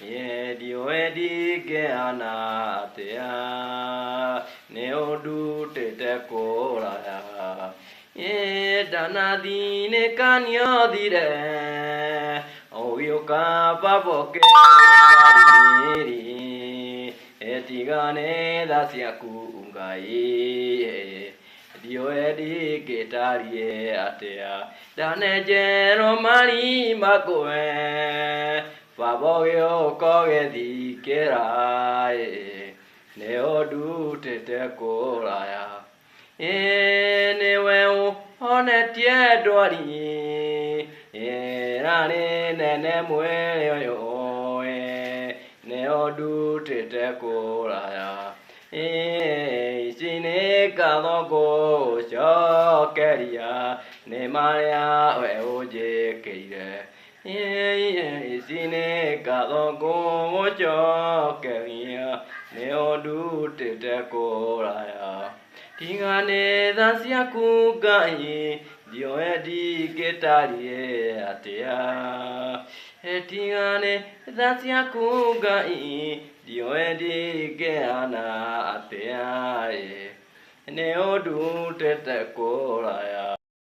ye di ke ana te a ne odu te ko la ya ye dana di ne kanyo di re o yo ka pa bo ke ri e ti ga ne da sia ku ga ye Dio di ke ta ri ate a da ne je ro ma ri ma ko fa bo yo ko ge di ke ra ne o du te ko la ya ne we o ne tie do ri ra ne mwe yo ne o du te ko la ya sine ka do ko cho ke ria ne ma ya o je ke re sine ka do ko cho ke ria ne o du te ko la ya ti ga ne da sia ku ga dio di ke ta ri ate a ti ga ne da sia ku ga Dio di ke ana ate a ne o du te ko la ya